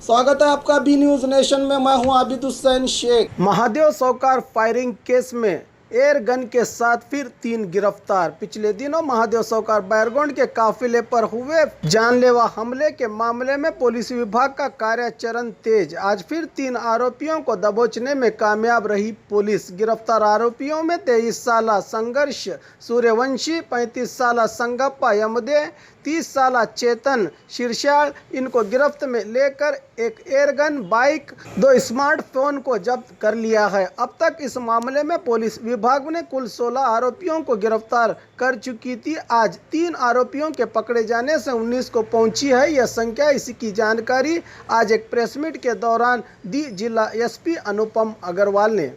स्वागत है आपका बी न्यूज नेशन में। मैं हूं आबिद हुसैन शेख। महादेव सौकार फायरिंग केस में एयर गन के साथ फिर 3 गिरफ्तार। पिछले दिनों महादेव सौकार बैरगोंड के काफिले पर हुए जानलेवा हमले के मामले में पुलिस विभाग का कार्याचरण तेज। आज फिर 3 आरोपियों को दबोचने में कामयाब रही पुलिस। गिरफ्तार आरोपियों में 23 साला संघर्ष सूर्यवंशी, 35 साला संगप्पा यमदे, 30 साला चेतन शीर्षाल। इनको गिरफ्त में लेकर एक एयरगन, बाइक, 2 स्मार्टफोन को जब्त कर लिया है। अब तक इस मामले में पुलिस विभाग ने कुल 16 आरोपियों को गिरफ्तार कर चुकी थी। आज 3 आरोपियों के पकड़े जाने से 19 को पहुंची है यह संख्या। इसकी जानकारी आज एक प्रेस मीट के दौरान दी जिला एसपी अनुपम अग्रवाल ने।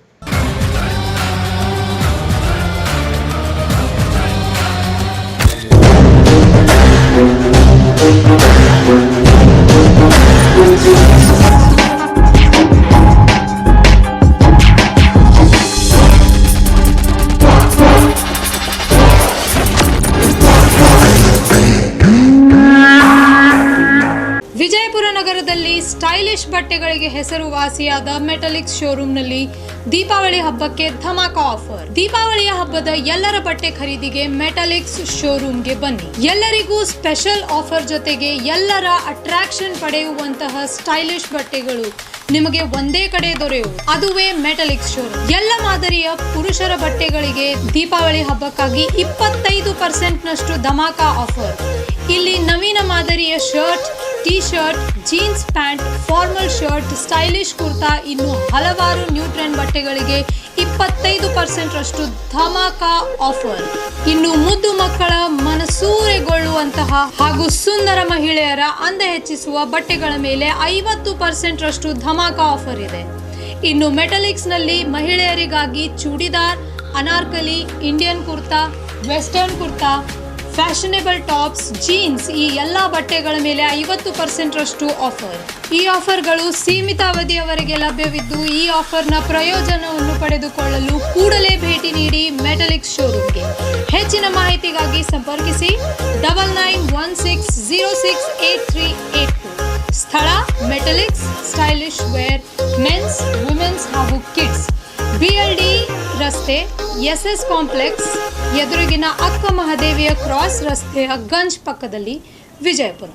ವಿಜಯಪುರ ನಗರದಲ್ಲಿ ಸ್ಟೈಲಿಶ್ ಬಟ್ಟೆಗಳಿಗೆ ಹೆಸರುವಾಸಿಯಾದ ಮೆಟಲಿಕ್ಸ್ ಶೋರೂಮ್ನಲ್ಲಿ ದೀಪಾವಳಿ ಹಬ್ಬಕ್ಕೆ ಧಮಾಕ ಆಫರ್. ದೀಪಾವಳಿಯ ಹಬ್ಬದ ಎಲ್ಲರ ಬಟ್ಟೆ ಖರೀದಿಗೆ ಮೆಟಲಿಕ್ಸ್ ಶೋರೂಮ್ಗೆ ಬನ್ನಿ. ಎಲ್ಲರಿಗೂ ಸ್ಪೆಷಲ್ ಆಫರ್ ಜೊತೆಗೆ ಎಲ್ಲರ ಅಟ್ರಾಕ್ಷನ್ ಪಡೆಯುವಂತಹ ಸ್ಟೈಲಿಶ್ ಬಟ್ಟೆಗಳು ನಿಮಗೆ ಒಂದೇ ಕಡೆ ದೊರೆಯುವುದು. ಅದುವೇ ಮೆಟಲಿಕ್ಸ್ ಶೋರೂಮ್. ಎಲ್ಲ ಮಾದರಿಯ ಪುರುಷರ ಬಟ್ಟೆಗಳಿಗೆ ದೀಪಾವಳಿ ಹಬ್ಬಕ್ಕಾಗಿ 25% ನಷ್ಟು ಧಮಾಕ ಆಫರ್. ಇಲ್ಲಿ ನವೀನ ಮಾದರಿಯ shirt, T shirt, jeans pant, formal shirt, stylish kurta, ಇನ್ನು ಹಲವಾರು ನ್ಯೂ ಟ್ರೆಂಡ್ ಬಟ್ಟೆಗಳಿಗೆ 25% ರಷ್ಟು ಧಮಾಕ ಆಫರ್. ಇನ್ನು ಮುದ್ದು ಮಕ್ಕಳ ಮನಸೂರೆಗೊಳ್ಳುವಂತಹ ಹಾಗೂ ಸುಂದರ ಮಹಿಳೆಯರ ಅಂದ ಹೆಚ್ಚಿಸುವ ಬಟ್ಟೆಗಳ ಮೇಲೆ 50% ರಷ್ಟು ಧಮಾಕ ಆಫರ್ ಇದೆ. ಇನ್ನು ಮೆಟಲಿಕ್ಸ್ ನಲ್ಲಿ ಮಹಿಳೆಯರಿಗಾಗಿ churidar, Anarkali, Indian kurta, western kurta, fashionable tops, jeans ಈ ಎಲ್ಲ ಬಟ್ಟೆಗಳ ಮೇಲೆ 50% ರಷ್ಟು ಆಫರ್. ಈ ಆಫರ್ಗಳು ಸೀಮಿತ ಅವಧಿಯವರೆಗೆ ಲಭ್ಯವಿದ್ದು ಈ ಆಫರ್ನ ಪ್ರಯೋಜನವನ್ನು ಪಡೆದುಕೊಳ್ಳಲು ಕೂಡಲೇ ಭೇಟಿ ನೀಡಿ ಮೆಟಲಿಕ್ಸ್ ಶೋರೂಮ್ಗೆ. ಹೆಚ್ಚಿನ ಮಾಹಿತಿಗಾಗಿ ಸಂಪರ್ಕಿಸಿ 9916068382. ಸ್ಥಳ Metaliks stylish wear men's, women's ಹಾಗೂ ಕಿಡ್ಸ್, BLD ರಸ್ತೆ, SS ಕಾಂಪ್ಲೆಕ್ಸ್ ಎದುರಿಗಿನ ಅಕ್ಕ ಮಹಾದೇವಿಯ ಕ್ರಾಸ್ ರಸ್ತೆಯ ಗಂಜ್ ಪಕ್ಕದಲ್ಲಿ, ವಿಜಯಪುರ.